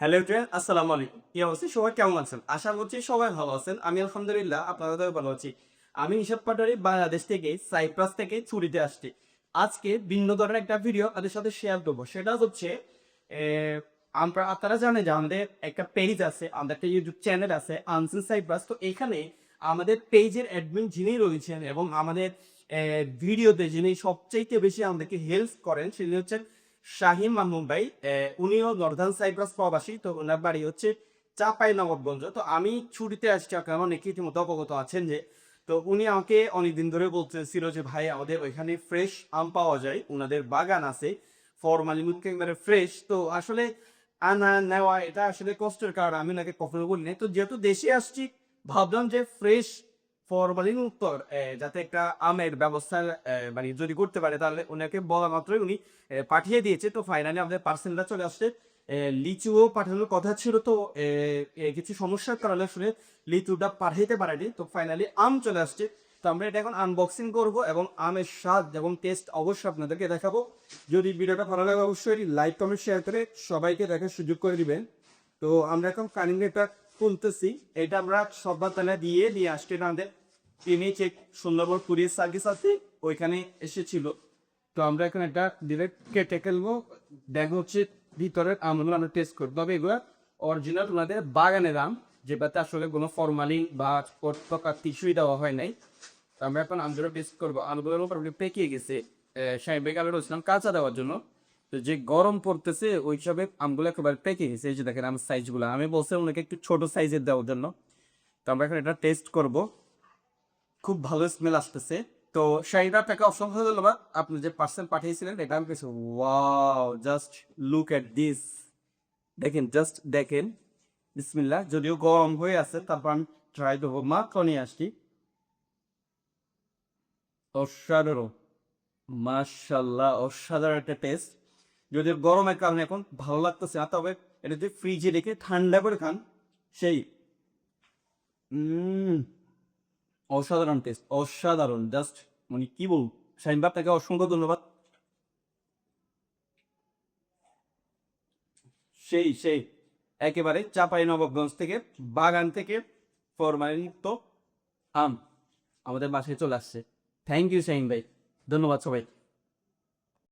Hello friend, আসসালামু আলাইকুম। কি অবস্থা? সবাই কেমন আছেন? আশা করছি সবাই ভালো আছেন। আমি আলহামদুলিল্লাহ আপনাদেরও ভালো আছি। আমি হিসাব পাটারি বাংলাদেশ থেকে সাইপ্রাস থেকে ছুটিতে আসছি। আজকে ভিন্ন ধরনের একটা ভিডিও আপনাদের সাথে শেয়ার করব। সেটা হচ্ছে এ আপনারা জানেন যে আমাদের একটা পেজ আছে, আমাদের একটা ইউটিউব চ্যানেল আছে আনসিন সাইপ্রাস। তো এখানে আমাদের পেজের অ্যাডমিন যিনি রয়েছেন এবং আমাদের ভিডিওতে যিনি সবচাইতে বেশি আমাদেরকে হেল্প করেন তিনি হচ্ছেন শাহিন মাহমুদ ভাই। উনিও নর্দার্ন সাইপ্রাস প্রবাসী। তো ওনার বাড়ি হচ্ছে চাঁপাইনবাবগঞ্জ। তো আমি ছুটিতে আসছি, আপনারা অনেকে ইতিমধ্যে অবগত আছেন যে, তো উনি আমাকে অনেকদিন ধরে বলতেছিল যে ভাই আমাদের ওইখানে ফ্রেশ আম পাওয়া যায়, ওনাদের বাগান আছে ফরমালিন একেবারে ফ্রেশ। তো আসলে আনা নেওয়া এটা আসলে কষ্টের কারণ, আমি ওনাকে কখনো বলি নাই। তো যেহেতু দেশে আসছি ভাবলাম যে ফ্রেশ ফরমালিন উত্তর যাতে একটা আমের ব্যবস্থা মানে যদি করতে পারে, তাহলে ওনাকে বলা মাত্রই উনি পাঠিয়ে দিয়েছে। তো ফাইনালি আমাদের পার্সেলটা চলে আসছে। লিচুও পাঠানোর কথা ছিল, তো কিছু সমস্যার কারণে আসলে লিচুটা পাঠাইতে পারেনি। তো ফাইনালি আম চলে আসছে। তো আমরা এটা এখন আনবক্সিং করব এবং আমের স্বাদ এবং টেস্ট অবশ্যই আপনাদেরকে দেখাবো। যদি ভিডিওটা ভালো লাগে অবশ্যই লাইক কমেন্ট শেয়ার করে সবাইকে দেখার সুযোগ করে দিবেন। তো আমরা এখন কানিং এটা খুলতেছি। এটা আমরা সব্বার তালা দিয়ে আসছে আমাদের তিনি চেক সুন্দরবন কুরিয়ার সার্ভিস আছে, ওইখানে এসেছিল। তো আমরা এখন এটা ডিরেক্ট কেটে ফেলবো। দেখা হচ্ছে ভিতরের আমগুলো আমরা টেস্ট করবো। তবে এগুলো অরিজিনাল ওনাদের বাগানের আম, যেটাতে আসলে কোনো ফরমালিন বা প্রকার কিছুই দেওয়া হয় নাই। তো আমরা এখন আমগুলো টেস্ট করবো। আমগুলোর উপর পেকে গেছে, সাহেবেক আলু রয়েছিলাম কাঁচা দেওয়ার জন্য। তো যে গরম পড়তেছে ওই হিসাবে আমগুলো একেবারে পেকে গেছে। এই যে দেখেন আম সাইজগুলো, আমি বলছিলাম ওনাকে একটু ছোট সাইজের দেওয়ার জন্য। তো আমরা এখন এটা টেস্ট করবো। খুব ভালো স্মেল আসতেছে। তো শাহিদা, আপনাকে অসংখ্য ধন্যবাদ। আপনি যে পার্সেল পাঠিয়েছিলেন এটা আমি পেয়েছি। Wow, just look at this. দেখেন, জাস্ট দেখেন। বিসমিল্লাহ। যদিও গরম হয়ে আছে, তারপর আমি ট্রাই করবো। মাত্র নিয়ে আসছি। অসাধারণ, মাশাল্লাহ, অসাধারণ একটা টেস্ট। যদিও গরমের কারণে এখন ভালো লাগতেছে না, তবে এটা যদি ফ্রিজে রেখে ঠান্ডা করে খান সেই অসাধারণ টেস্ট, অসাধারণ। জাস্ট মানে কি বলবো। শাহিন ভাই, আপনাকে অসংখ্য ধন্যবাদ। সেই সেই একেবারে চাঁপাইনবাবগঞ্জ থেকে বাগান থেকে ফরমালিনমুক্ত আম আমাদের বাসায় চলে আসছে। থ্যাংক ইউ শাহিন ভাই, ধন্যবাদ সবাই।